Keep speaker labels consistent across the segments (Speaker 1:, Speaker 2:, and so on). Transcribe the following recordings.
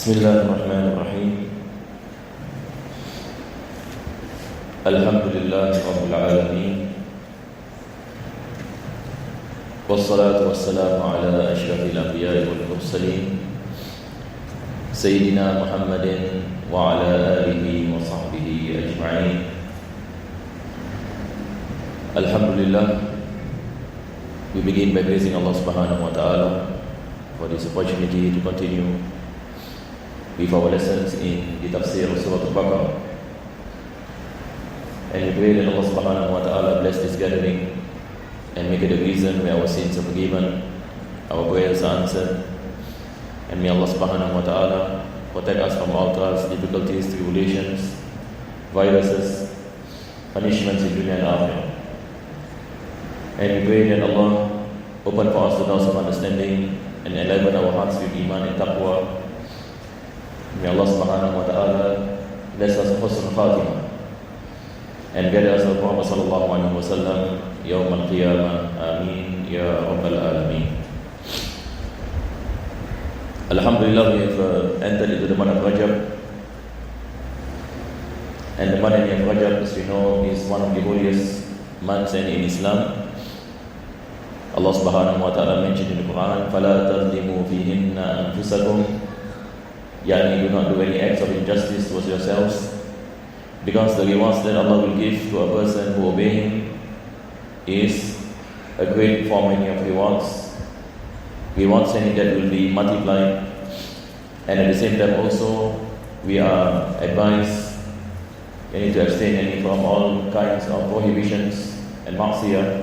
Speaker 1: Bismillahirrahmanirrahim. Alhamdulillahirabbil alamin. Wassalatu wassalamu ala asyrafil anbiya'i wal mursalin Sayyidina Muhammadin wa ala alihi wa sahbihi ajma'in. Alhamdulillah, we begin by praising Allah subhanahu wa ta'ala for this opportunity to continue with our lessons in the tafsir of Surah Al-Baqarah. And we pray that Allah subhanahu wa ta'ala bless this gathering and make it a reason where our sins are forgiven, our prayers are answered, and may Allah subhanahu wa ta'ala protect us from all trials, difficulties, tribulations, viruses, punishments in dunya and akhirah. And we pray that Allah open for us the doors of understanding and enliven our hearts with iman and taqwa. May Allah subhanahu wa ta'ala bless us with husnul khatimah and guide us with Muhammad sallallahu alaihi wasallam yawm al-qiyamah. Amin ya rabbal alamin. Alhamdulillah, we have entered into the month of Rajab, and the month of Rajab, as we know, is one of the holiest months in Islam. Allah subhanahu wa ta'ala mentioned in the Quran, فَلَا تَظْلِمُوا فِيهِنَّ أَنفُسَكُمْ, yani do not do any acts of injustice towards yourselves, because the rewards that Allah will give to a person who obey Him is a great for many of rewards any that will be multiplied. And at the same time also, we are advised to abstain from all kinds of prohibitions and ma'siyah.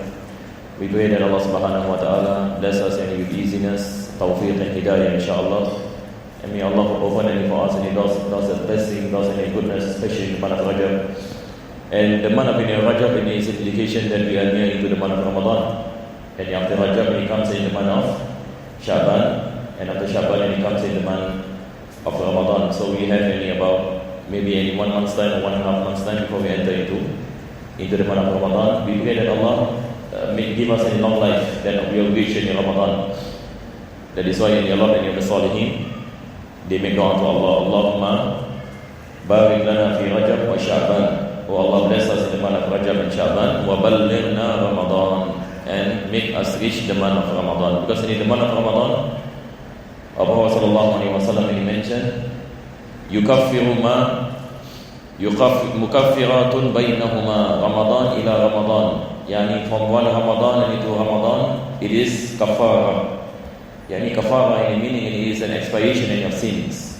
Speaker 1: We pray that Allah subhanahu wa ta'ala bless us with easiness, tawfiq and hidayah insyaAllah. And may Allah open any for us any doors of blessing, doors of any goodness, especially in the month of Rajab. And the month of Rajab is an indication that we are near into the month of Ramadan. And after Rajab, it comes in the month of Shaban, and after Shaban, it comes in the month of Ramadan. So we have about maybe 1 month's time or 1.5 months time before we enter into the month of Ramadan. We pray that Allah may give us a long life that we will reach in Ramadan. That is why in Allah and the Salihin, they make dua to Allah, Allahumma barik lana fi Rajab wa Sha'ban. Oh Allah, bless us in the month of Rajab and Sha'ban, wa ballighna Ramadan, and make us reach the month of Ramadan. Because in the month of Ramadan, our Prophet sallallahu alaihi wasallam mentioned, mukaffiratun bainahuma Ramadan ila Ramadan. Yani from one Ramadan into Ramadan, it is kafara. Yani kafara in meaning it is an expiation in your sins.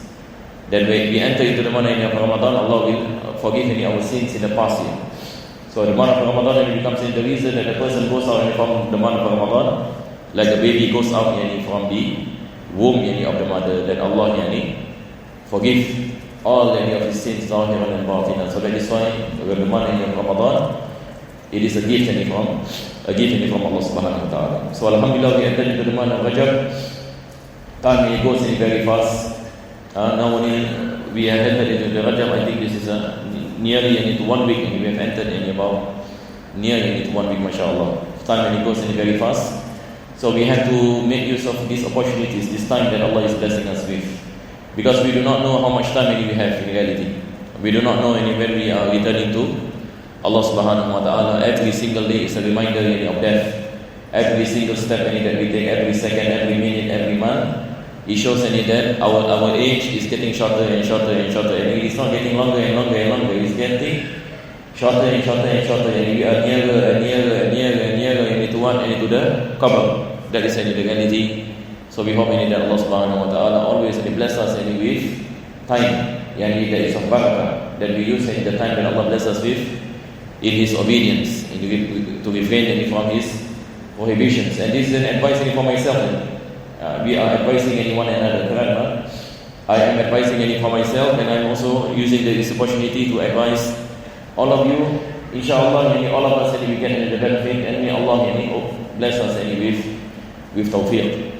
Speaker 1: That when we enter into the month of Ramadan, Allah will forgive any of our sins in the past year. So the month of Ramadan becomes the reason that a person goes out from the month of Ramadan, like a baby goes out from the womb of the mother, that Allah forgive all of his sins down here and batin. So that is why when the month of Ramadan, it is a gift from Allah subhanahu wa ta'ala. So alhamdulillah, we entered into the month of Rajab. Time goes in very fast. Now we have entered into the Rajab, I think this is nearly into 1 week, and we have entered in about nearly into 1 week, mashallah. Time goes in very fast. So we have to make use of these opportunities, this time that Allah is blessing us with. Because we do not know how much time we have in reality. We do not know when we are returning to Allah subhanahu wa ta'ala. Every single day is a reminder of death. Every single step that we take, every second, every minute, every month, it shows that our age is getting shorter and shorter and shorter, and it is not getting longer and longer and longer. It is getting shorter and shorter and shorter, and we are nearer and nearer and nearer and nearer into what? And into the qabr. That is the reality. So we hope that Allah subhanahu wa ta'ala always bless us with time, that is of barakah, that we use the time that Allah bless us with in His obedience, to refrain from His prohibitions. And this is an advice for myself. We are advising one another. I am advising for myself, and I am also using this opportunity to advise all of you. Inshallah, all of us we get the benefit, and may Allah bless us with tawfiq.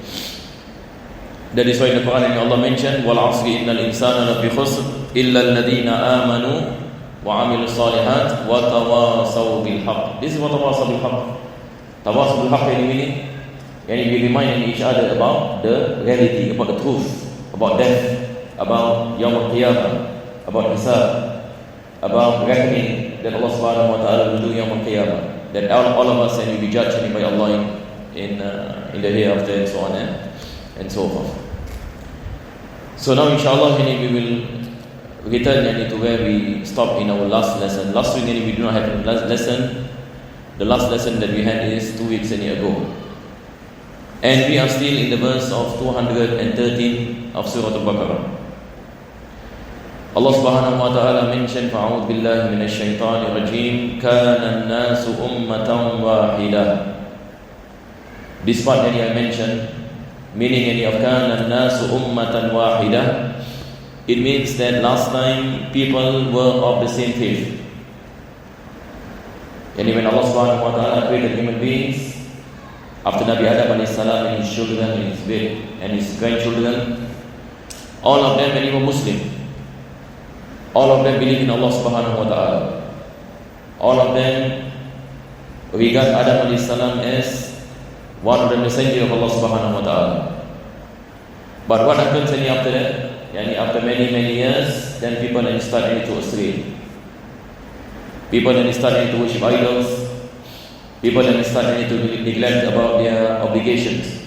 Speaker 1: That is why in the Quran Allah mentioned, وَالْعَصْرِ إِنَّ الْإِنسَانَ لَفِي خُسْرٍ إِلَّا الَّذِينَ آمَنُوا وَعَمِلُوا الصَّالِحَاتِ وَتَوَاصَوْا بِالْحَقِّ. This is what tawassaw bil haqq. Tawassaw bil haqq meaning we remind each other about the reality, about the truth, about death. about Yawm al-Qiyamah, about Hisab, about reckoning that Allah subhanahu wa ta'ala will do Yawm al-Qiyamah, that all of us will be judged by Allah in the hereafter, and so on and so forth. So now inshallah we will return to where we stopped in our last lesson. Last week we do not have a lesson. The last lesson that we had is 2 weeks ago. And we are still in the verse of 213 of Surah Al-Baqarah. Allah subhanahu wa ta'ala mentioned, فَأَعُوذْ بِاللَّهِ مِنَ الشَّيْطَانِ الرَّجِيمِ كَانَ النَّاسُ أُمَّةً وَاحِدًا. This part that I mentioned, meaning of كَانَ النَّاسُ أُمَّةً وَاحِدًا, it means that last time people were of the same faith. And when Allah subhanahu wa ta'ala created human beings, after Nabi Adam alayhi salam and his children and his grandchildren, all of them were Muslim. All of them believe in Allah subhanahu wa ta'ala. All of them regard Adam alayhi salam as one of the messengers of Allah subhanahu wa ta'ala. But what happens after that? After many years, then people start to astray. People start to worship idols. People start to neglect about their obligations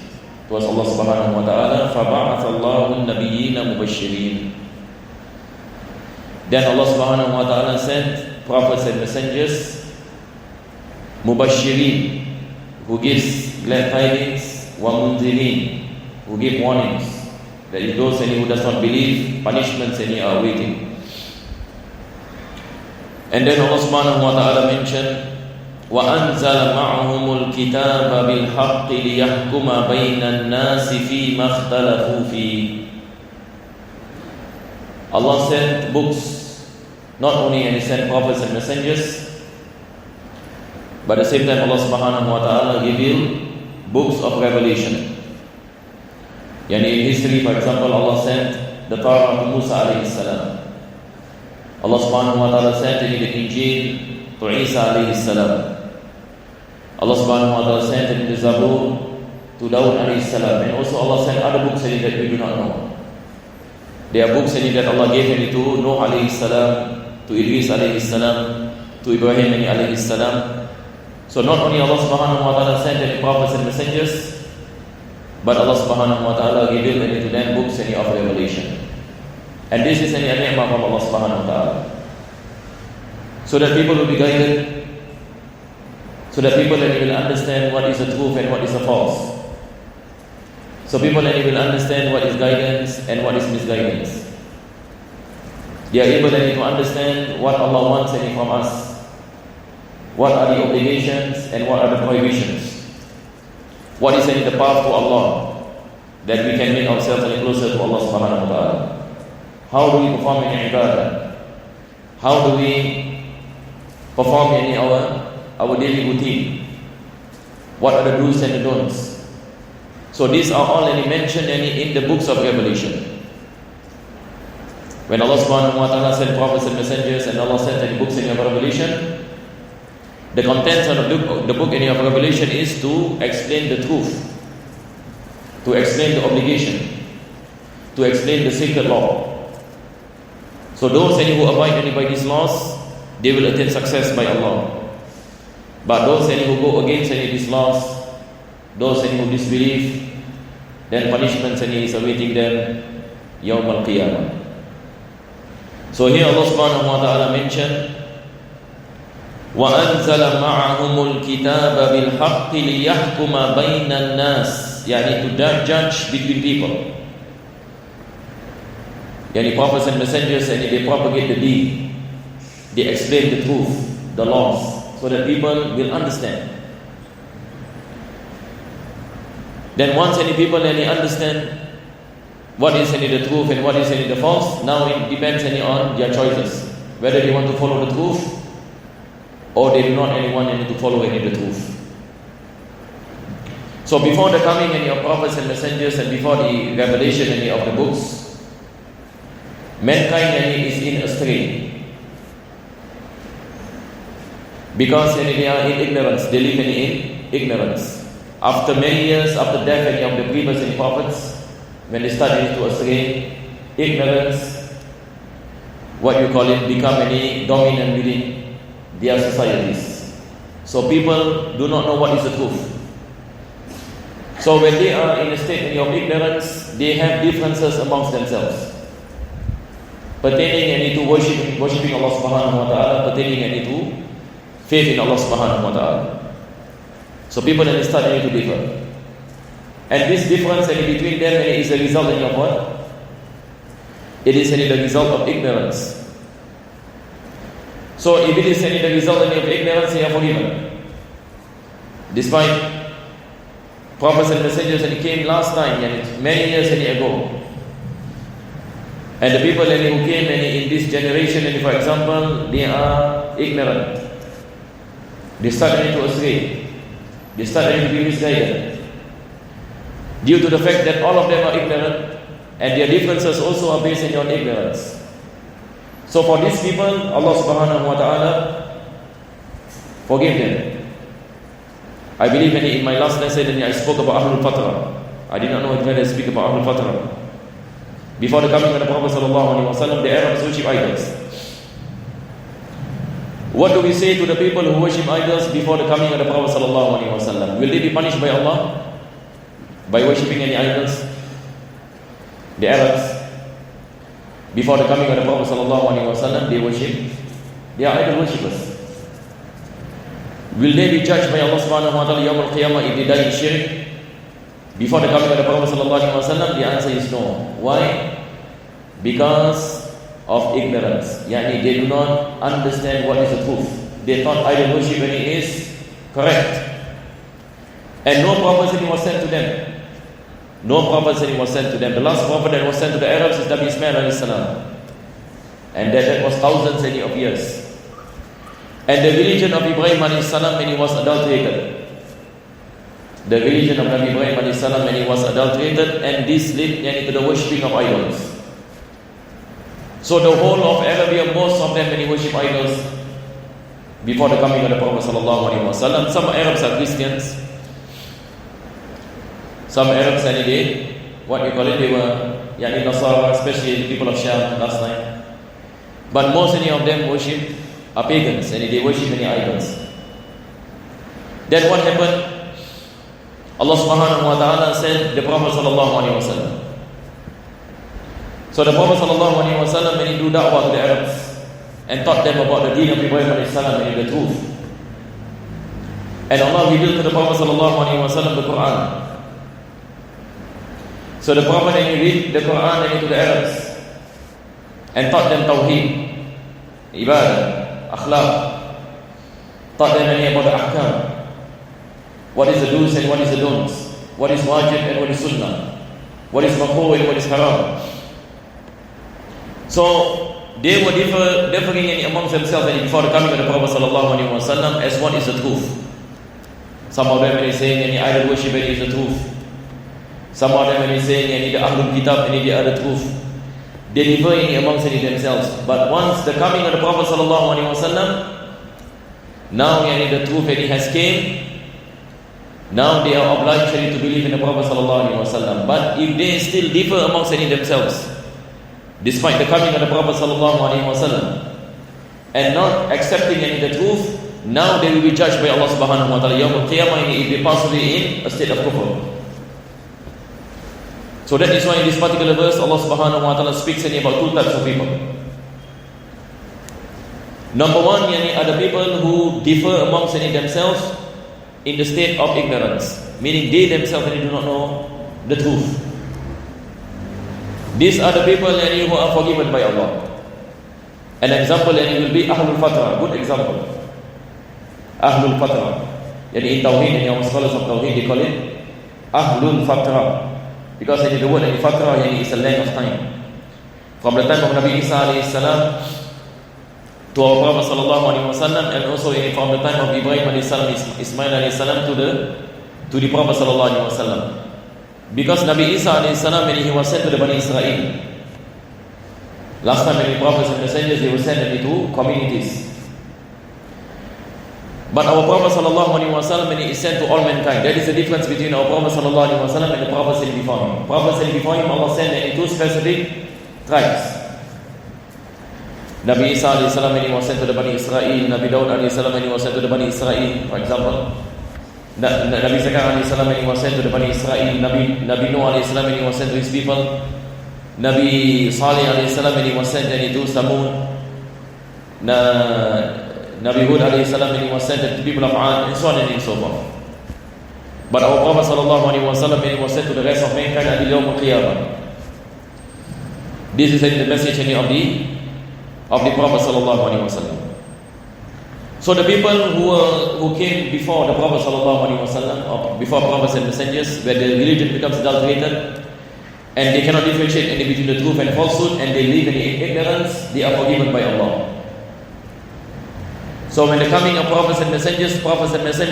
Speaker 1: towards Allah subhanahu wa ta'ala. فَبَعَثَ اللَّهُ النَّبِيِّينَ مُبَشِّرِينَ. Then Allah subhanahu wa ta'ala sent prophets and messengers, mubashirin, who gives glad tidings, wa munzirin, who give warnings, that if those who does not believe, punishments are waiting. And then Allah subhanahu wa ta'ala mentioned, وَأَنزَلَ مَعَهُمُ الْكِتَابَ بِالْحَقِّ لِيَحْكُمَ بَيْنَ النَّاسِ فِي مَا اخْتَلَفُوا فِيهِ. Allah sent books, not only He sent prophets and messengers, but at the same time Allah subhanahu wa ta'ala revealed books of revelation. In history, for example, Allah sent the Torah to Musa alayhi salam. Allah subhanahu wa ta'ala sent the Injil to Isa alayhi salam. Allah subhanahu wa ta'ala sent the Zabur to Dawud alayhi salam. And also Allah sent other books that we do not know. There are books that Allah gave to Nuh alayhi salam, to Idris alayhi salam, to Ibrahim alayhi salam. So not only Allah subhanahu wa ta'ala sent the prophets and messengers, but Allah subhanahu wa ta'ala revealed to them books of revelation. And this is an ni'mah from Allah subhanahu wa ta'ala. So that people will be guided, so that people will understand what is the truth and what is the false. So people will understand what is guidance and what is misguidance. They are able to understand what Allah wants from us, what are the obligations and what are the prohibitions. What is the path to Allah, that we can make ourselves closer to Allah subhanahu wa ta'ala. How do we perform in ibadah? How do we perform in our daily routine? What are the do's and the don'ts? So these are all mentioned in the books of Revelation. When Allah subhanahu wa ta'ala sent prophets and messengers, and Allah sent the books in Revelation, the contents of the book of Revelation is to explain the truth, to explain the obligation, to explain the sacred law. So those who abide by these laws, they will attain success by Allah. But those who go against these laws, those who disbelieve, then punishments is awaiting them Yawm al-Qiyamah. So here Allah subhanahu wa ta'ala mentioned, وَأَنزَلَ مَعَهُمُ الْكِتَابَ بِالْحَقِّ لِيَحْكُمَ بَيْنَ النَّاسِ, to judge between people. Prophets and messengers, they propagate the deen, they explain the truth, the laws, so that people will understand. Then once people understand what is the truth and what is the false, now it depends on their choices, whether they want to follow the truth or they do not want to follow the truth. So before the coming of prophets and messengers, and before the revelation of the books, mankind is in astray, because they are in ignorance. They live in ignorance. After many years, after death of the previous prophets, when they started to astray, ignorance, what you call it, become any dominant within their societies. So people do not know what is the truth. So when they are in a state of ignorance, they have differences amongst themselves, pertaining to worshipping Allah subhanahu wa ta'ala, pertaining to faith in Allah subhanahu wa ta'ala. So people then start to differ. And this difference between them is a result of what? It is the result of ignorance. So if it is the result of ignorance, they are forgiven. Despite prophets and messengers that came last time, many years ago, and the people who came in this generation, for example, they are ignorant. They started to astray. They started to be misguided. Due to the fact that all of them are ignorant, and their differences also are based on ignorance. So for these people, Allah subhanahu wa ta'ala forgive them. I believe in my last lesson I spoke about Ahlul Fatra. I did not know when I speak about Ahlul Fatra. Before the coming of the Prophet sallallahu alaihi wasallam, the Arabs worship idols. What do we say to the people who worship idols before the coming of the Prophet sallallahu alaihi wasallam? Will they be punished by Allah by worshipping any idols? The Arabs, before the coming of the Prophet sallallahu alaihi wasallam, they are idol worshippers. Will they be judged by Allah subhanahu wa ta'ala Yawm al-Qiyamah if they die in shirk? Before the coming of the Prophet sallallahu alaihi wasallam, the answer is no. Why? Because of ignorance. Yani they do not understand what is the truth. They thought idol worship is correct. And no prophet was sent to them. No prophet was sent to them. The last prophet that was sent to the Arabs is Nabi Ismail alayhi salam. And that was thousands of years. And the religion of Ibrahim alayhi salam when he was adulterated. The religion of Nabi Ibrahim alayhi salam when he was adulterated, and this led to the worshipping of idols. So the whole of Arabia, most of them when they worship idols before the coming of the Prophet sallallahu alaihi wasallam. Some Arabs are Christians. Some Arabs what you call it, they were Nasara, especially the people of Sham last time. But most of them worship are pagans, and they worship many idols. Then what happened? Allah subhanahu wa ta'ala sent the Prophet sallallahu alaihi wasallam. So the Prophet sallallahu alaihi wasallam, when he do da'wah to the Arabs and taught them about the deen of Ibrahim alayhi salam and the truth, and Allah revealed to the Prophet sallallahu alaihi wasallam the Quran. So the Prophet then read the Quran to the Arabs and taught them Tawheed, Ibadah, Akhlaq, taught them about the Ahkam, what is the do's and what is the don'ts, what is wajib and what is sunnah, what is makruh and what is haram. So they were differing amongst themselves before the coming of the Prophet sallallahu alaihi wasallam as what is the truth. Some of them are saying any idol worship is the truth. Some of them are saying any the Ahlul Kitab any the other truth. They differ amongst themselves. But once the coming of the Prophet sallallahu alaihi wasallam, now the truth has came. Now they are obliged to believe in the Prophet sallallahu alaihi wasallam. But if they still differ amongst themselves, despite the coming of the Prophet sallallahu alaihi wasallam, and not accepting the truth, now they will be judged by Allah subhanahu wa ta'ala Yawm al-Qiyamah if they pass away in a state of kufr. So that is why in this particular verse Allah subhanahu wa ta'ala speaks about two types of people. Number one, are the people who differ amongst themselves in the state of ignorance, meaning they themselves do not know the truth. These are the people who are forgiven by Allah. An example will be Ahlul Fatra. Good example. Ahlul Fatra. In Tawheed, and scholars of Tawheed, they call it Ahlul Fatra. Because the word Fatra is a length of time. From the time of Nabi Isa alayhi salam to our Prophet sallallahu alaihi wasallam, and also from the time of Ibrahim alayhi salam, Ismail alayhi salam to the Prophet sallallahu alaihi wasallam. Because Nabi Isa alayhi salam, when he was sent to the Bani Israel, last time when the prophets and messengers, they were sent into communities. But our Prophet sallallahu alaihi wasallam, when he is sent to all mankind, that is the difference between our Prophet sallallahu alaihi wasallam and the prophets before him. Prophets before him, Allah sent into specific tribes. Nabi Isa AS when he was sent to the Bani Israel, Nabi Daud AS when he was sent to the Bani Israel, for example. Nabi Zakaria AS when he was sent to the Bani Israel, Nabi Noah AS when he was sent to his people, Nabi Salih AS when he was sent to Samud, Nabi Hud AS when he was sent to the people of Ad, and so on and so forth. But our Prophet sallallahu alaihi wasallam when he was sent to the rest of mankind at the Yawm al-Qiyamah. This is the message of the Prophet sallallahu alaihi wasallam. So the people who came before the Prophet sallallahu alaihi wasallam, or before prophets and messengers, where the religion becomes adulterated and they cannot differentiate any between the truth and falsehood, and they live in ignorance, they are forgiven by Allah. So when the coming of prophets and messengers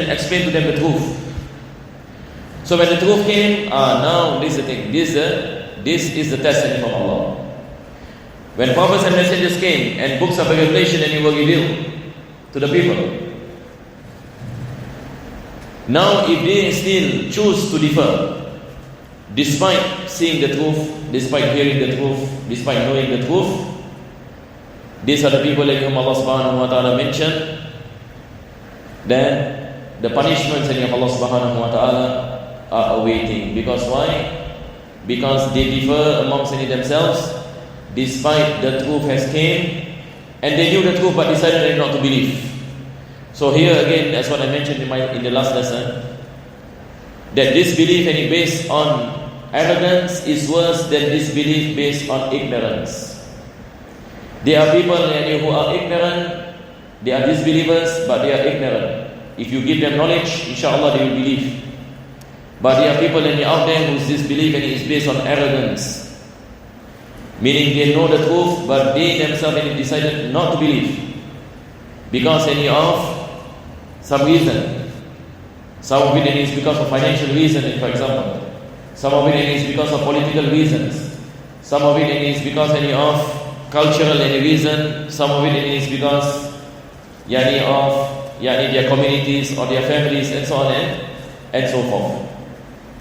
Speaker 1: explain to them the truth. So when the truth came, now this is the thing. This is the testimony from Allah. When prophets and messengers came and books of revelation and were revealed to the people. Now if they still choose to differ, despite seeing the truth, despite hearing the truth, despite knowing the truth, these are the people in whom Allah subhanahu wa ta'ala mentioned, then the punishments in Allah subhanahu wa ta'ala are awaiting. Because why? Because they differ amongst themselves, despite the truth has came, and they knew the truth but decided not to believe. So here again, that's what I mentioned in the last lesson, that disbelief and based on arrogance is worse than disbelief based on ignorance. There are people who are ignorant, they are disbelievers, but they are ignorant. If you give them knowledge, inshallah they will believe. But there are people out there whose disbelief and is based on arrogance. Meaning they know the truth, but they themselves decided not to believe because of some reason. Some of it is because of financial reason, for example. Some of it is because of political reasons. Some of it is because of cultural reason. Some of it is because of their communities or their families and so on and so forth.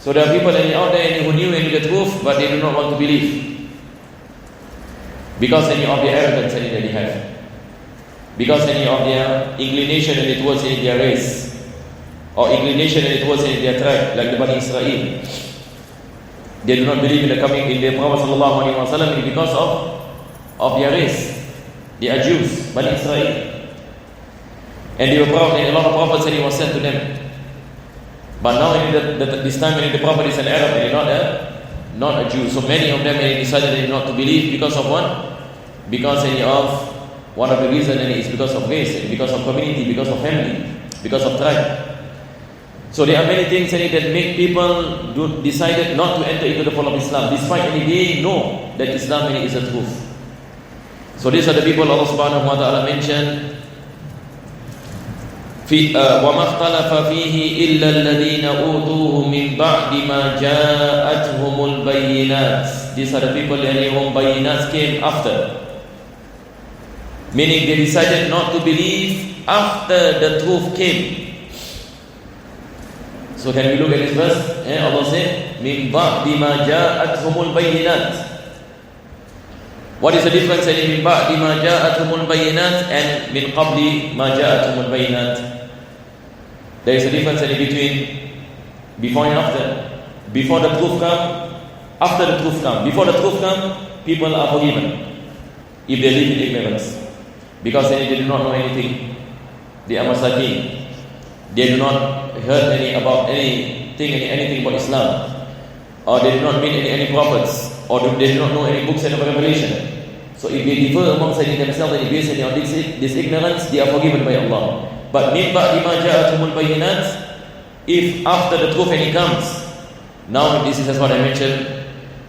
Speaker 1: So there are people out there who knew the truth, but they do not want to believe. Because of the arrogance that they have, because of their inclination towards their race, or inclination towards their tribe, like the Bani Israel. They do not believe in the Prophet sallallahu alaihi wasallam because of their race. They are Jews, Bani Israel, and they were proud, and a lot of prophets was sent to them. But now this time the Prophet is an Arab and not a Jew. So many of them decided not to believe because of what? Because of one of the reasons is because of race, because of community, because of family, because of tribe. So there are many things that make people decide not to enter into the fold of Islam, despite they know that Islam is the truth. So these are the people Allah subhanahu wa ta'ala mentioned. وَمَا اخْتَلَفَ فِيهِ إِلَّا الَّذِينَ أُوتُوهُ مِنْ بَعْدِ مَا جَاءَتْهُمُ الْبَيِّنَاتِ. These are the people whom bayinats came after. Meaning they decided not to believe after the truth came. So can we look at this verse? Allah said, مِنْ بَعْدِ مَا جَاءَتْهُمُ الْبَيِّنَاتِ. What is the difference in مِنْ بَعْدِ مَا جَاءَتْهُمُ الْبَيِّنَاتِ and مِنْ قَبْلِ مَا جَاءَتْهُمُ الْبَيِّنَاتِ? There is a difference between before and after. Before the truth come, after the truth come. Before the truth come, people are forgiven if they live in ignorance, because they do not know anything. They are masakin. They do not heard anything about Islam, or they do not meet any prophets, or they do not know any books and revelation. So if they differ amongst themselves and based on this ignorance, they are forgiven by Allah. But min ba'di ma ja'atumul bayyinat, if after the truth comes, now this is what I mentioned,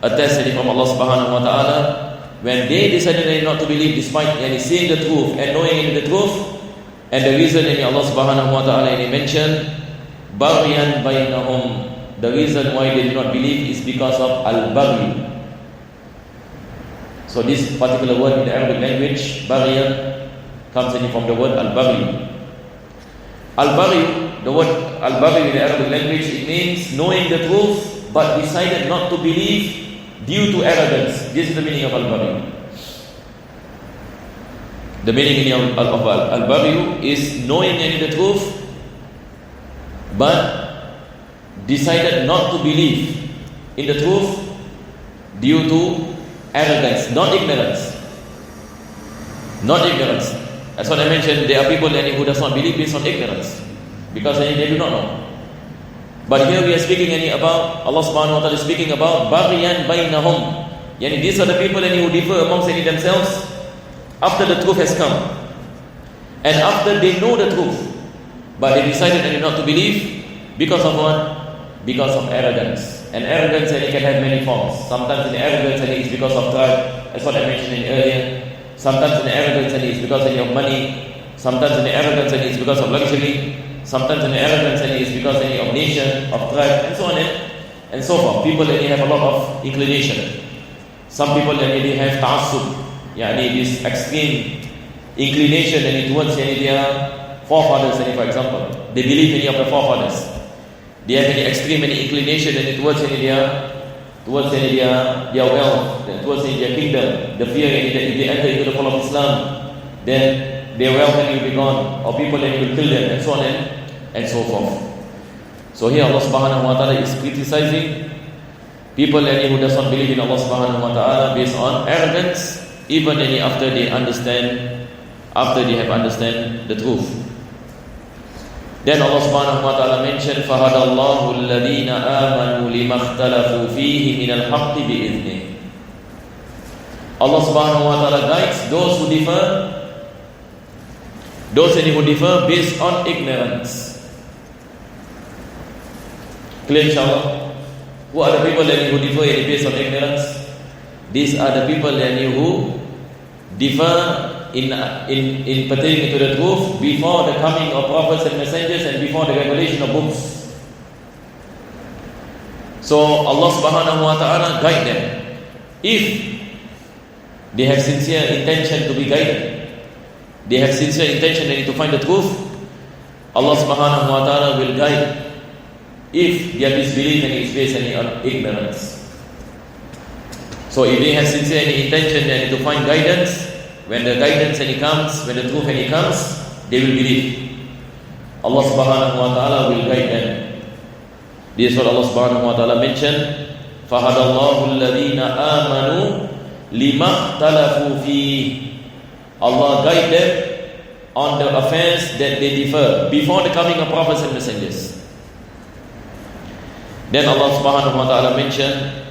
Speaker 1: a testimony from Allah subhanahu wa ta'ala, when they decided not to believe despite seeing the truth and knowing the truth, and the reason Allah subhanahu wa ta'ala mentioned, baghyan bainahum, the reason why they do not believe is because of al-baghi. So this particular word in the Arabic language, baghyan, comes from the word al-baghi. Al-baghi, the word al-baghi in the Arabic language, it means knowing the truth but decided not to believe due to arrogance. This is the meaning of al-baghy. The meaning of al-baghy is knowing the truth, but decided not to believe in the truth due to arrogance, not ignorance. Not ignorance. That's what I mentioned. There are people who does not believe based on ignorance, because they do not know. But here we are speaking about, Allah subhanahu wa ta'ala is speaking about baghyan bainahum. These are the people who differ amongst themselves after the truth has come, and after they know the truth, but they decided not to believe because of what? Because of arrogance. And arrogance can have many forms. Sometimes the arrogance is because of pride, as what I mentioned earlier. Sometimes the arrogance is because of money. Sometimes the arrogance is because of luxury. Sometimes the arrogance is because of nation, of tribe, and so on and so forth. People have a lot of inclination. Some people they have ta'assub, this extreme inclination towards their forefathers, for example. They believe in their forefathers. They have any extreme inclination towards their wealth, towards their kingdom. The fear that if they enter into the fold of Islam, then their wealth will be gone, or people will kill them, and so on and so forth. So here Allah subhanahu wa ta'ala is criticizing people who does not believe in Allah subhanahu wa ta'ala based on arrogance, even after they have understand the truth. Then Allah subhanahu wa ta'ala mentioned, فَهَدَى اللَّهُ الَّذِينَ آمَنُوا لِمَا اخْتَلَفُوا فِيهِ مِنَ الْحَقِّ بِإِذْنِهِ. Allah subhanahu wa ta'ala guides those who differ based on ignorance. Clear, inshallah? Who are the people who differ based on ignorance? These are the people who differ in pertaining to the truth before the coming of prophets and messengers and before the revelation of books. So Allah subhanahu wa ta'ala guide them. If they have sincere intention to be guided, they have sincere intention to find the truth, Allah subhanahu wa ta'ala will guide. If their disbelief is based on ignorance. So if they have sincere intention to find guidance, when the guidance comes, when the truth comes, they will believe. Allah subhanahu wa ta'ala will guide them. This is what Allah subhanahu wa ta'ala mentioned. فَهَدَى اللَّهُ الَّذِينَ آمَنُوا لِمَا اخْتَلَفُوا فِيهِ. Allah guide them on the affairs that they differ before the coming of prophets and messengers. Then Allah subhanahu wa ta'ala mentioned,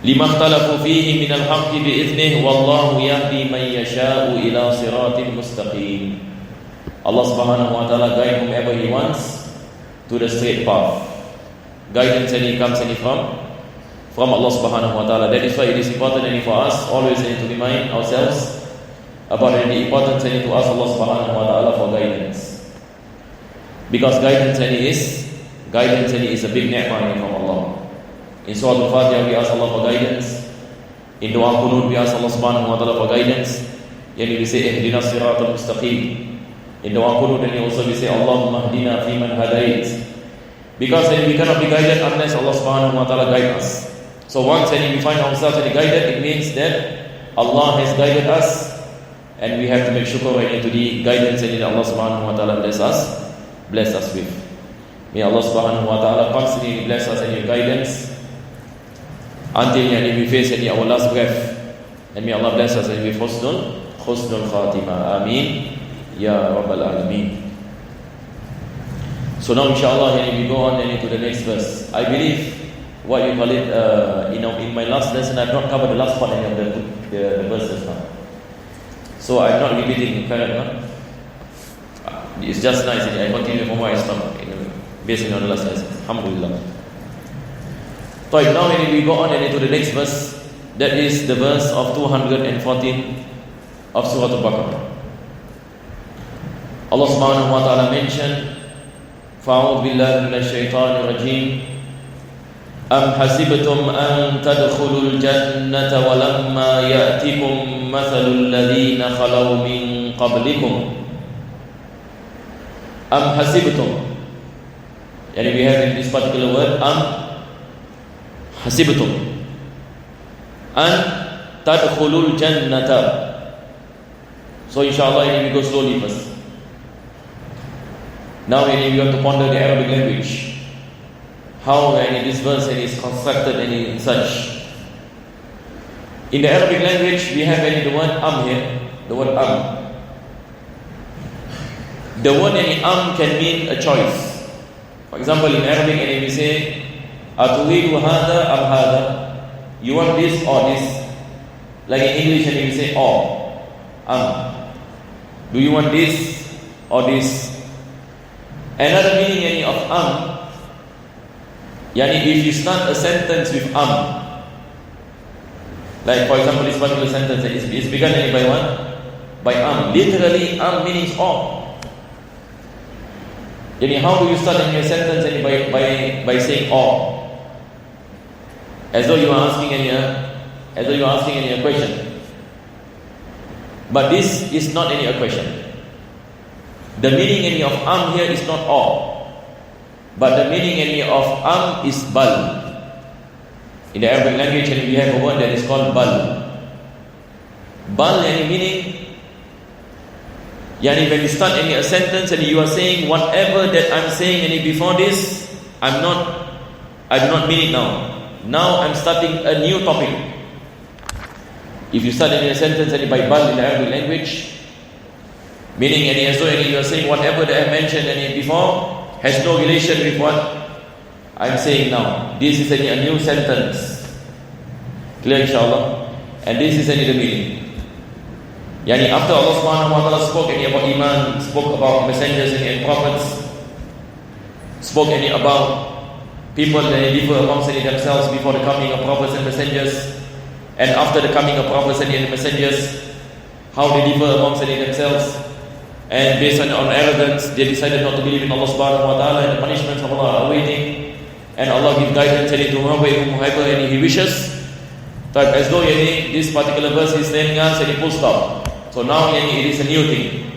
Speaker 1: لِمَا اخْتَلَفُوا فِيهِ مِنَ الْحَقِّ بِإِذْنِهِ وَاللَّهُ يَهْدِي مَنْ يَشَاءُ إِلَى صِرَاطٍ مُسْتَقِيمٍ. Allah subhanahu wa ta'ala guide whomever He wants to the straight path. Guidance comes from Allah subhanahu wa ta'ala. That is why it is important for us always to remind ourselves about the importance to ask Allah subhanahu wa ta'ala for guidance. Because guidance is a big ni'mah from Allah. In Surah Al-Fatiha we ask Allah for guidance. In Dua Qunut we ask Allah subhanahu wa ta'ala for guidance. We say Ihdina siratal mustaqim. In Dua Qunut also we say Allahumma hdina fi man hadait. Because we cannot be guided unless Allah subhanahu wa ta'ala guide us. So once we find ourselves guided, it means that Allah has guided us, and we have to make shukr to the guidance that Allah subhanahu wa ta'ala bless us with. May Allah subhanahu wa ta'ala constantly bless us in your guidance until we face our last breath. And may Allah bless us with husnul khatimah. Ameen. Ya Rabbal Alameen. So now inshallah we go on to the next verse. I believe what you call it, in my last lesson I have not covered the last part of the verses now. So I am not repeating correct. It's just nice. I continue from where I stopped, based on the last lesson. Alhamdulillah. So now we go on to the next verse. That is the verse of 214 of Surah Al-Baqarah. Allah subhanahu wa ta'ala mentioned, فَأَعُوذُ بِاللَّهِ مِنَ الشَّيْطَانِ الرَّجِيمِ أَمْ حَسِبْتُمْ أَن تَدْخُلُوا الْجَنَّةَ وَلَمَّا يَأْتِكُمْ مَثَلُ الَّذِينَ خَلَوْا مِن قَبْلِكُمْ أَمْ حَسِبْتُمْ. We have in this particular word, أَمْ حَسِبْتُمْ. an tadkhulul jannata. So inshallah we go slowly first. Now we have to ponder the Arabic language, how this verse is constructed and such. In the Arabic language, we have the word here, the word The word can mean a choice. For example, in Arabic, we say, "Aturidu hada am hada." You want this or this? Like in English, we say or. Do you want this or this? Another meaning of if you start a sentence with like for example, this particular sentence is begun by what? By Literally, means all. How do you start in your sentence by saying all? As though you are asking any question. But this is not any question. The meaning of here is not all, but the meaning of is bal. In the Arabic language, we have a word that is called bal. Bal meaning, when you start a sentence and you are saying whatever that I'm saying before this, I do not mean it now. Now I'm starting a new topic. If you start a sentence by bal in the Arabic language, meaning as though you are saying whatever that I mentioned before has no relation with what I'm saying now. This is a new sentence. Clear inshallah? And this is the meaning. After Allah subhanahu wa ta'ala spoke about Iman, spoke about messengers and prophets, spoke about people that differ amongst themselves before the coming of prophets and messengers, and after the coming of prophets and messengers, how they differ amongst themselves, and based on arrogance, they decided not to believe in Allah subhanahu wa ta'ala, and the punishments of Allah are waiting. And Allah gives guidance to whoever He wishes. But as though this particular verse is telling us full stop. So now it is a new thing.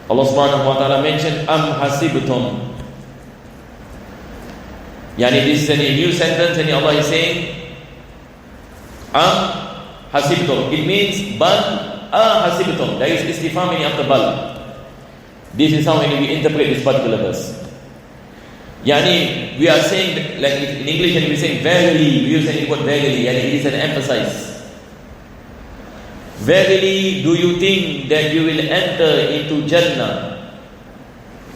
Speaker 1: Allah subhanahu wa ta'ala mentioned am hasibtum. This is a new sentence and Allah is saying am hasibtum. It means bal hasibtum. There is istifham after bal. This is how we interpret this particular verse. We are saying, like in English, we say verily, we use the word verily, it is an emphasis. Verily, do you think that you will enter into Jannah?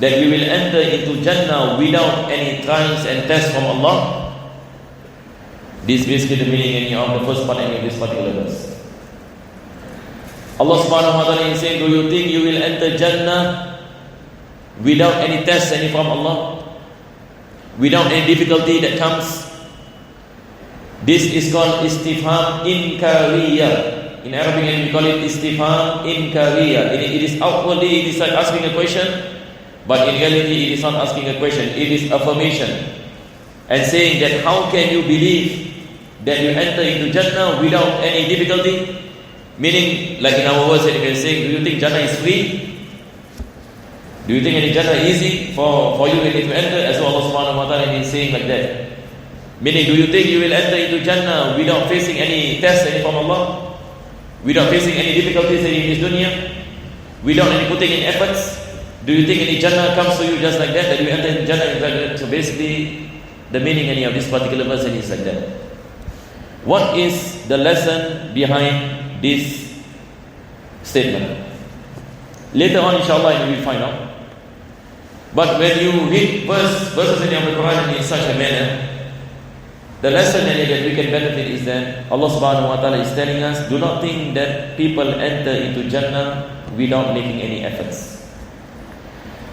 Speaker 1: That you will enter into Jannah without any trials and tests from Allah? This is basically the meaning of the first part of this particular verse. Allah subhanahu wa ta'ala is saying, do you think you will enter Jannah without any tests from Allah? Without any difficulty that comes? This is called istifham inkariya. In Arabic we call it istifham inkariya. It is outwardly, it is like asking a question, but in reality it is not asking a question. It is affirmation. And saying that how can you believe that you enter into Jannah without any difficulty? Meaning, like in our words, we can say, do you think Jannah is free? Do you think any Jannah easy for you to enter? As Allah subhanahu wa ta'ala is saying like that. Meaning, do you think you will enter into Jannah without facing any tests from Allah? Without facing any difficulties in this dunya? Without any putting in efforts? Do you think any Jannah comes to you just like that you enter into Jannah? So basically, the meaning of this particular verse is like that. What is the lesson behind this statement? Later on, inshallah, we will find out. But when you read verses in the Quran in such a manner, the lesson that we can benefit is that Allah subhanahu wa ta'ala is telling us, do not think that people enter into Jannah without making any efforts.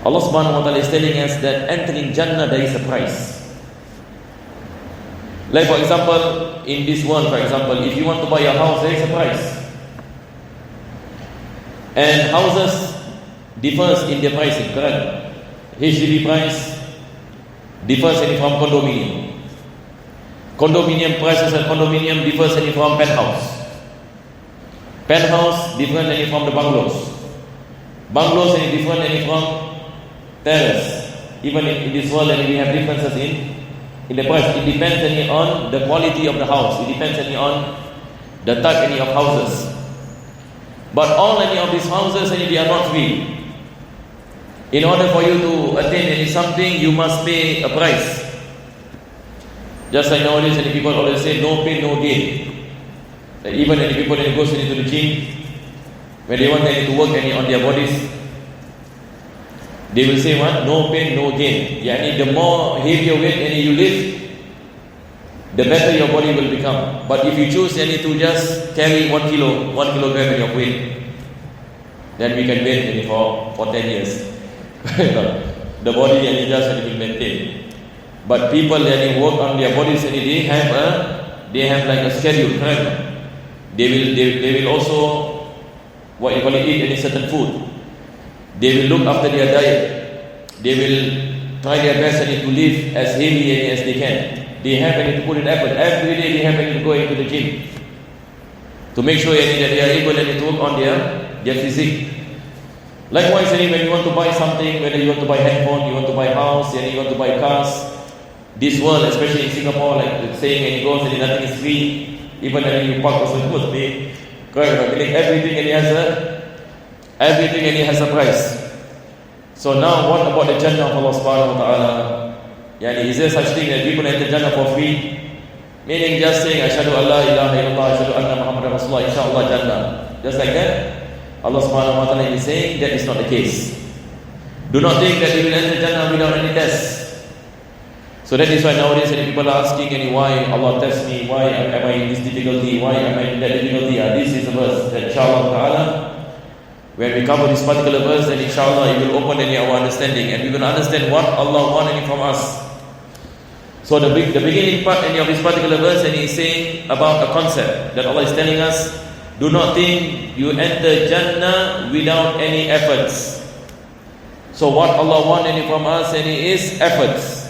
Speaker 1: Allah subhanahu wa ta'ala is telling us that entering Jannah, there is a price. Like for example, in this world, for example, if you want to buy a house, there is a price. And houses differs in their pricing, correct? HDB price differs from condominium. Condominium prices and condominium differs from penthouse. Penthouse different from the bungalows. Bungalows are different from terrace. Even in this world, we have differences in in the price. It depends only on the quality of the house. It depends only on the type of houses. But all any of these houses, they are not free. In order for you to attain something, you must pay a price. Just like nowadays, people always say, no pain, no gain. That even any people that goes into the gym, when they want to work on their bodies, they will say what? No pain, no gain. Yani the more heavier weight you lift, the better your body will become. But if you choose to just carry 1 kilogram in your weight, then we can wait for 10 years. The body just will maintain. But people that work on their bodies, they have like a schedule, correct? They will also eat any certain food. They will look after their diet. They will try their best to live as heavy as they can. They have to put in effort. Every day they have to go into the gym to make sure that they are able to work on their physique. Likewise, when you want to buy something, whether you want to buy handphone, you want to buy house, you want to buy cars, this world, especially in Singapore, like saying and it goes and nothing is free. Even when you park also it must be correct. Everything has a price. So now what about the Jannah of Allah subhanahu wa ta'ala? Is there such thing that people enter Jannah for free? Meaning just saying Ashhadu an la ilaha illallah, Ashhadu anna Muhammadan Rasulullah, inshallah Jannah. Just like that? Allah subhanahu wa ta'ala is saying that is not the case. Do not think that you will enter Jannah without any tests. So that is why nowadays people are asking why Allah tests me, why am I in this difficulty, why am I in that difficulty. This is the verse that inshallah ta'ala, when we cover this particular verse, then inshallah it will open our understanding and we will understand what Allah wants from us. So the beginning part of this particular verse, and He is saying about a concept that Allah is telling us, do not think you enter Jannah without any efforts. So what Allah wants from us is efforts.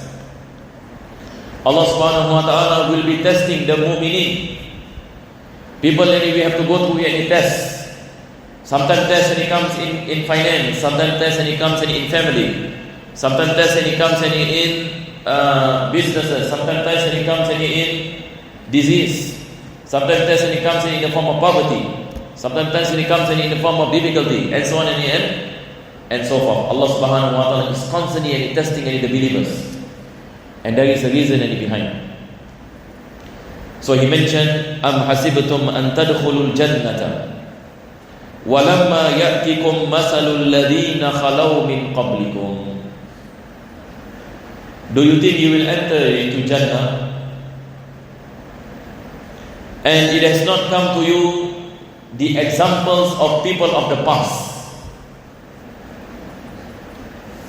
Speaker 1: Allah subhanahu wa ta'ala will be testing the mu'minin. People, we have to go through any tests. Sometimes tests and it comes in finance. Sometimes tests and it comes in family. Sometimes tests and it comes in businesses. Sometimes tests and it comes in disease. Sometimes tests and it comes in the form of poverty. Sometimes tests and it comes in the form of difficulty, and so on and so forth. Allah subhanahu wa ta'ala is constantly testing the believers. And there is a reason behind. So He mentioned, Am hasibtum an tadkhulul jannata walamma ya'tikum masalul ladina khalaw min qablikum. Do you think you will enter into Jannah and it has not come to you the examples of people of the past?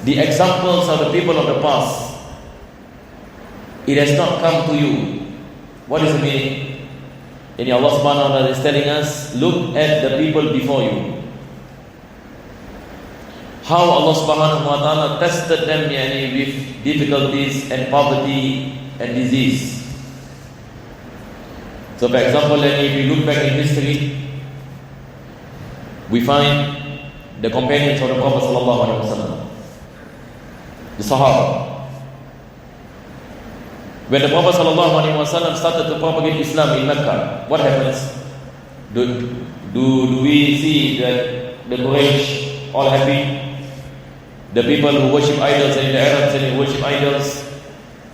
Speaker 1: The examples of the people of the past, it has not come to you. What is the meaning? And Allah subhanahu wa ta'ala is telling us, look at the people before you. How Allah subhanahu wa ta'ala tested them with difficulties and poverty and disease. So for example, if we look back in history, we find the companions of the Prophet sallallahu alaihi wasallam, the Sahaba. When the Prophet ﷺ started to propagate Islam in Mecca, what happens? Do we see that the Quraysh all happy? The people who worship idols and the Arabs and who worship idols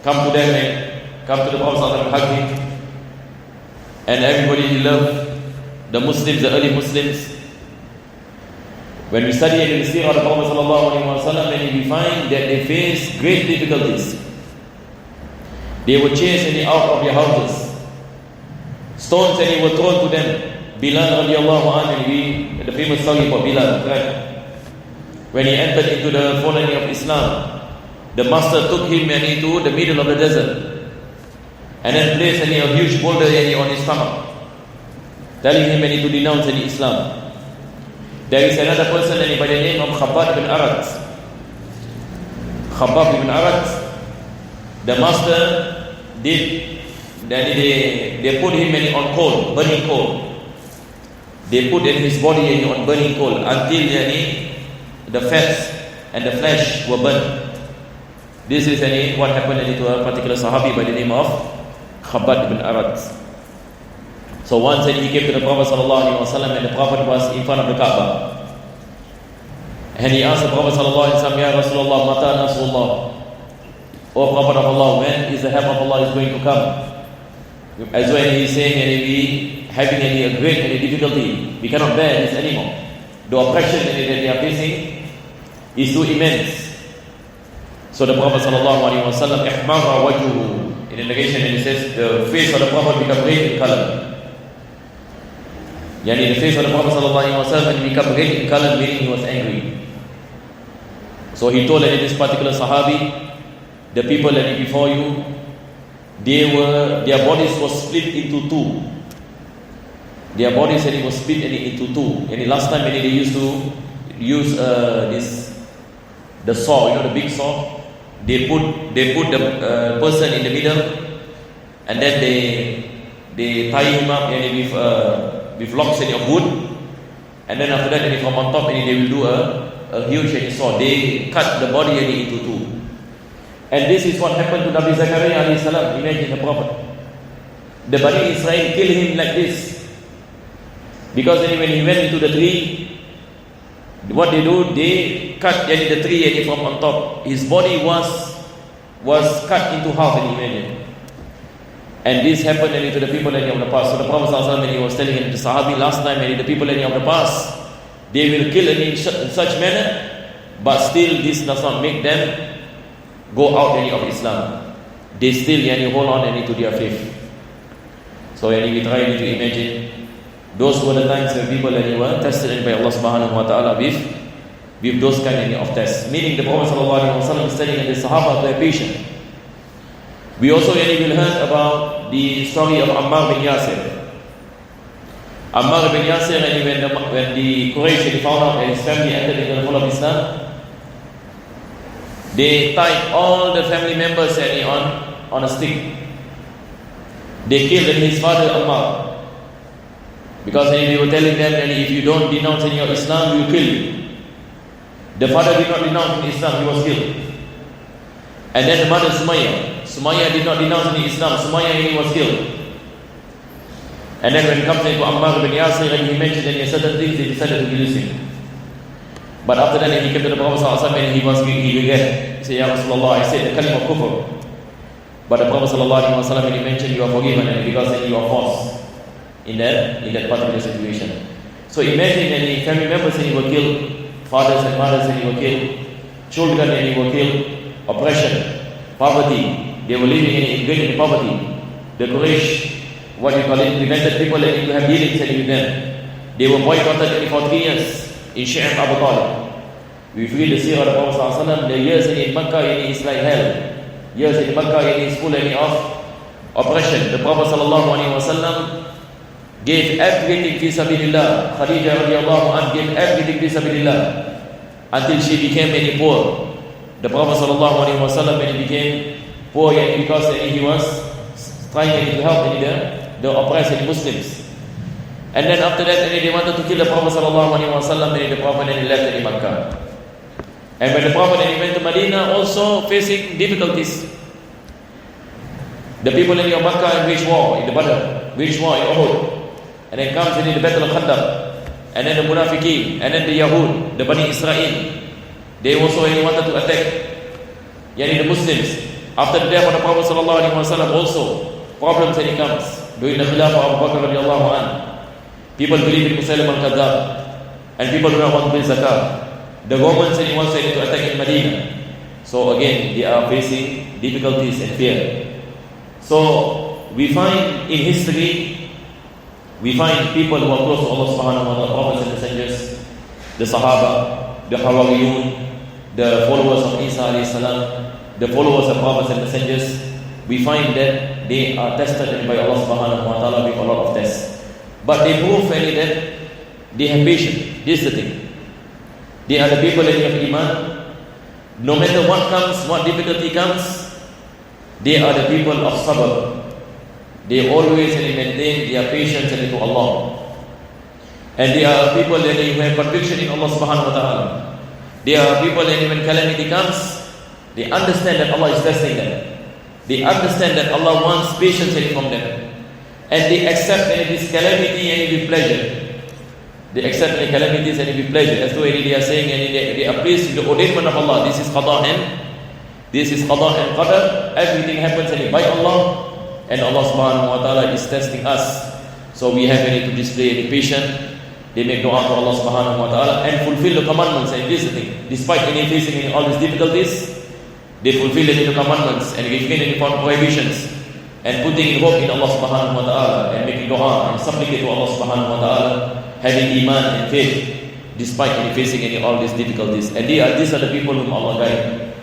Speaker 1: come to them and come to the Prophet ﷺ and hug him. And everybody love the Muslims, the early Muslims. When we study the seerah of the Prophet ﷺ, we find that they face great difficulties. They were chased out of their houses. Stones were thrown to them. Bilal radiallahu anhu, the famous story for Bilal, right? When he entered into the following of Islam, the master took him into the middle of the desert and then placed a huge boulder on his stomach, telling him to denounce Islam. There is another person by the name of Khabbab ibn Arat. Khabbab ibn Arat, the master they put him on coal, burning coal. They put his body on burning coal until the fats and the flesh were burnt. This is what happened to a particular Sahabi by the name of Khabbab ibn Arat. So once he came to the Prophet ﷺ, and the Prophet was in front of the Kaaba. And he asked the Prophet ﷺ, Ya Rasulullah, Mata Nasrullah. O Prophet of Allah, when is the help of Allah is going to come? As when he is saying, we having a great difficulty, we cannot bear this anymore. The oppression that they are facing is too immense. So the Prophet ﷺ, ihmara wajhuhu. In the narration it says, the face of the Prophet became red in color. The face of the Prophet ﷺ became red in color, meaning he was angry. So he told this particular Sahabi, the people that before you, their bodies were split into two. Their bodies was split into two. And the last time they used to use the saw, the big saw. They put the person in the middle, and then they tie him up with logs of wood, and then after that from on top they will do a huge saw. They cut the body into two. And this is what happened to Nabi Zakaria alayhi salam. Imagine the Prophet. The Bani Israel killed him like this. Because when he went into the tree, what they do, they cut the tree from on top. His body was cut into half, imagine. And this happened to the people of the past. So the Prophet ﷺ, when he was telling the Sahabi last time, the people of the past, they will kill in such manner, but still this does not make them go out of Islam. They still hold on to their faith. So we try to imagine those were the times when people were tested by Allah subhanahu wa ta'ala with those kind of tests. Meaning the Prophet ﷺ is telling the Sahaba to have patience. We also will heard about the story of Ammar bin Yasir. Ammar bin Yasir, when the Quraysh found out that his family entered into the fold of Islam, they tied all the family members on a stick. They killed his father Ammar. Because they were telling them that if you don't denounce in your Islam, we will kill you. The father did not denounce in Islam, he was killed. And then the mother Sumayyah did not denounce in Islam, Sumayyah was killed. And then when it comes to Ammar bin Yasir, and he mentioned that certain things, they decided to kill him. But after that, he came to the Prophet ﷺ and he began. He said, Ya Rasulullah, I said the kalim of kufr. But the Prophet ﷺ, he mentioned, you are forgiven, and because you are forced in that particular situation. So imagine any family members and you were killed, fathers and mothers and you were killed, children and you were killed, oppression, poverty, they were living in poverty. The Quraysh, prevented people to have dealings with them. They were boycotted for 3 years in Shi'ab Abu Talib. We read the seerah of the Prophet ﷺ, the years in Makkah is like hell. Years in Makkah is full of oppression. The Prophet ﷺ gave everything fi sabilillah. Khadija radiallahu anha gave everything fi sabilillah until she became very poor. The Prophet sallallahu alaihi wasallam, when he became poor, because he was trying to help the oppressed Muslims. And then after that, they wanted to kill the Prophet sallallahu alaihi wasallam, and the Prophet left Makkah. And when the Prophet went to Medina, also facing difficulties. The people in Makkah waged war in the Badr, waged war in Uhud. And then comes in the Battle of Khandaq, and then the Munafiqeen, and then the Yahud, the Bani Israel. They also wanted to attack the Muslims. After the death of the Prophet ﷺ, also problems comes. During the Khilafah of Abu Bakr radiallahu anhu, people believe in Musaylim al-Kadhab, and people do not want to pay zakah. The Romans wants to attack in Medina. So again, they are facing difficulties and fear. So we find in history, we find people who are close to Allah subhanahu wa ta'ala, prophets and messengers, the Sahaba, the Hawariyun, the followers of Isa alayhi salam, the followers of prophets and messengers. We find that they are tested by Allah subhanahu wa ta'ala with a lot of tests. But they prove that they have patience. This is the thing. They are the people that have iman. No matter what comes, what difficulty comes, they are the people of sabr. They always maintain their patience to Allah. And they are people that have conviction in Allah subhanahu wa ta'ala. They are people that when calamity comes, They understand that Allah is testing them. They understand that Allah wants patience from them. And they accept any this calamity and with pleasure. They accept any calamities and with pleasure. As though they are saying, and they are pleased with the ordainment of Allah. This is qada and qadar. Everything happens by Allah. And Allah subhanahu wa ta'ala is testing us. So we have to display any patience. They make dua to Allah subhanahu wa ta'ala and fulfill the commandments and this thing. Despite any facing all these difficulties, they fulfill the commandments and refrain any prohibitions and putting hope in Allah subhanahu wa ta'ala and making dua and supplicate to Allah subhanahu wa ta'ala, having iman and faith despite facing all these difficulties. And these are the people whom Allah guide.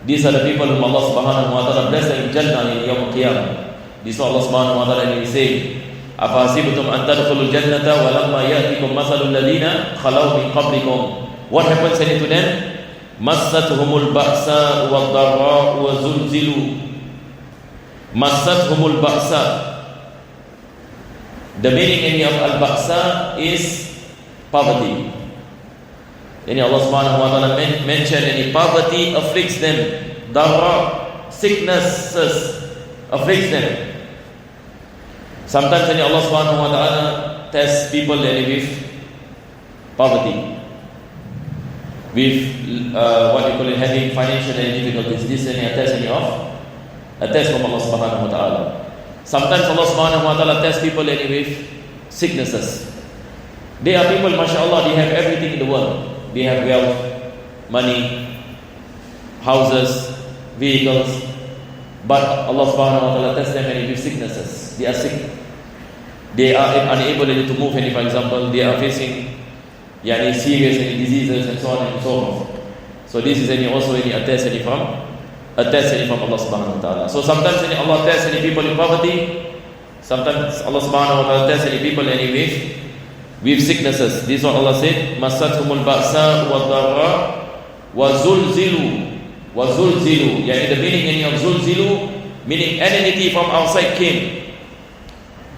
Speaker 1: These are the people whom Allah subhanahu wa ta'ala bless in Jannah in Yawm al-Qiyamah. This is Allah subhanahu wa ta'ala is saying, أَفَحَسِبْتُمْ أَن تَدْخُلُوا الْجَنَّةَ وَلَمَّا يَأْتِكُمْ مَثَلُ الَّذِينَ خَلَوْا مِن قَبْلِكُمْ. What happens to them? مَسَّتْهُمُ الْبَأْسَاءُ وَالضَّرَّاءُ وَزُلْزِلُوا. مَسَّتْهُمُ الْبَأْسَاءُ. The meaning of al-ba'sa is poverty. Then Allah subhanahu wa ta'ala mentioned any poverty afflicts them. Darra, sicknesses afflicts them. Sometimes Allah subhanahu wa ta'ala tests people with poverty, with what we call it, having financial difficulties. This is a test from Allah subhanahu wa ta'ala. Sometimes Allah subhanahu wa ta'ala tests people with sicknesses. There are people, mashallah, they have everything in the world. They have wealth, money, houses, vehicles. But Allah subhanahu wa ta'ala tests them with sicknesses. They are sick. They are unable to move. For example, they are facing serious diseases and so on and so forth. So this is also a test from Allah subhanahu wa ta'ala. So sometimes Allah tests people in poverty. Sometimes Allah subhanahu wa ta'ala tests people with sicknesses. This is what Allah said. Masathumul ba'sa wa dharra wa zulzilu. وَزُلْزِلُوا. The meaning of zulzilu, meaning enmity from outside came.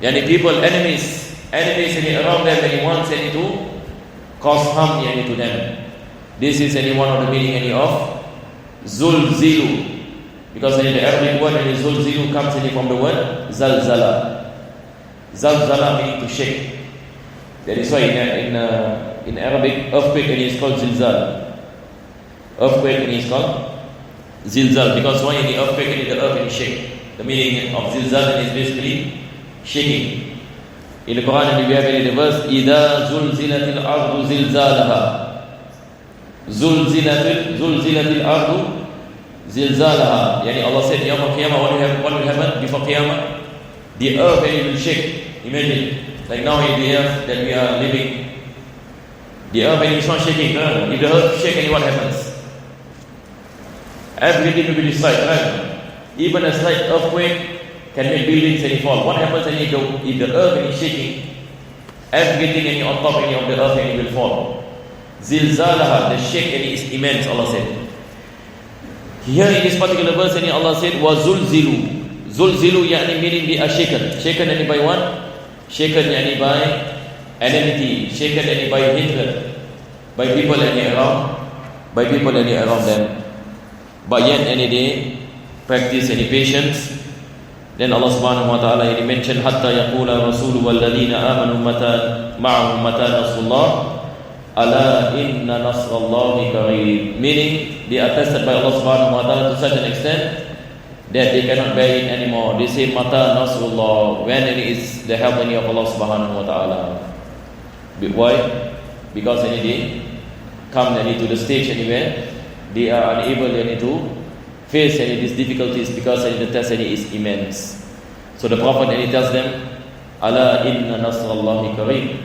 Speaker 1: People, enemies around them, and he wants to cause harm to them. This is one of the meaning of zulzilu. Because the Arabic word zulzilu comes from the word zalzala. Zalzala meaning to shake. That is why in Arabic, earthquake is called zilzal. Earthquake is called zilzal, because when the earthquake the earth is shake. The meaning of zilzal is basically shaking. In the Quran we have the verse إِذَا زُلْزِلَتِ الْأَرْضُ زِلْزَالَهَا. زُلْزِلَتِ الْأَرْضُ زِلْزَالَهَا. Allah said, Yawm al-Qiyamah, what will happen before Qiyamah? The earth will shake. Imagine, like now in the earth that we are living, the earth is not shaking. If the earth shakes, what happens? Everything will be destroyed, right? Even a slight earthquake can make buildings fall. What happens if the earth is shaking? Everything on top of the earth will fall. Zilzalaha, the shake is immense, Allah said. Here in this particular verse, Allah said, وَزُلْزِلُوا. Zulzilu meaning they are shaken. Shaken by what? Shaken by enmity. Shaken by hatred. By people around them. But yet they practice patience. Then Allah subhanahu wa ta'ala mentioned hatta yaqula rasulu walladhina amanu ma'ahum mata nasrullah ala inna nasrallahi qareeb. Meaning they are tested by Allah subhanahu wa ta'ala to such an extent that they cannot bear it anymore. They say mata nasrullah, when is the help of Allah subhanahu wa ta'ala. Why? Because they come to the stage anywhere they are unable to face these difficulties, because the test is immense. So the Prophet tells them, Ala inna nasrallahi qareeb.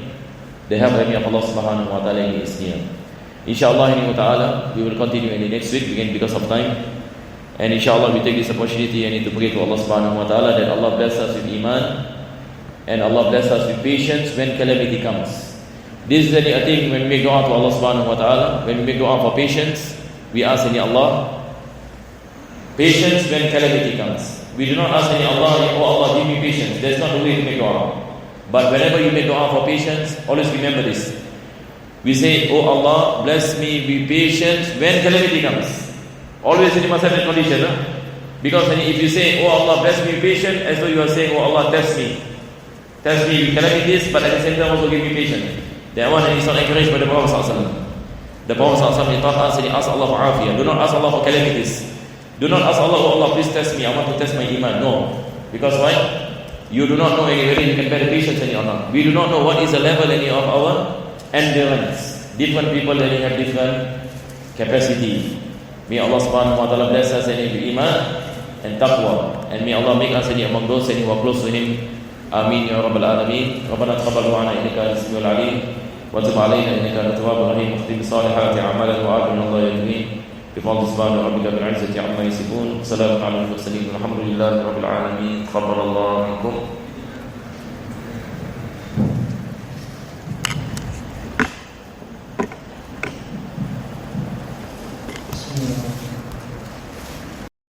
Speaker 1: The help of Allah subhanahu wa ta'ala is near. Inshallah we will continue in the next week again because of time. And inshallah we take this opportunity to pray to Allah subhanahu wa ta'ala that Allah bless us with iman and Allah bless us with patience when calamity comes. This is a thing when we make dua to Allah subhanahu wa ta'ala. When we make dua for patience, we ask Allah patience when calamity comes. We do not ask Allah, oh Allah, give me patience. That's not the way to make dua. But whenever you make dua for patience, always remember this. We say, oh Allah, bless me with patience when calamity comes. Always you must have that condition, because if you say, oh Allah bless me with patience, as though you are saying, oh Allah test me with calamities, but at the same time also give me patience. That one is not encouraged by the Prophet ﷺ. The Prophet ﷺ taught us, and he asked Allah for afiyah. Do not ask Allah for calamities. Do not ask Allah, oh Allah please test me, I want to test my iman. No, because why? You do not know whether you can bear patience or not. We do not know what is the level of our endurance. Different people have different capacity. May Allah subhanahu wa ta'ala bless us with iman and taqwa, and may Allah make us among those who are close to Him. Amin ya rabbal alamin. Rabbana taqabbal du'ana innaka antas samiul alim wa tub alayna innaka antat tawwabur rahim. Khtim bi salihati a'malina wa ajrina Allah yamin. Bi fadli subhana rabbika bil izzati amma yasifun. Salamun alal mursalin. Alhamdulillahi rabbil alamin. Taqabbalallahu minkum.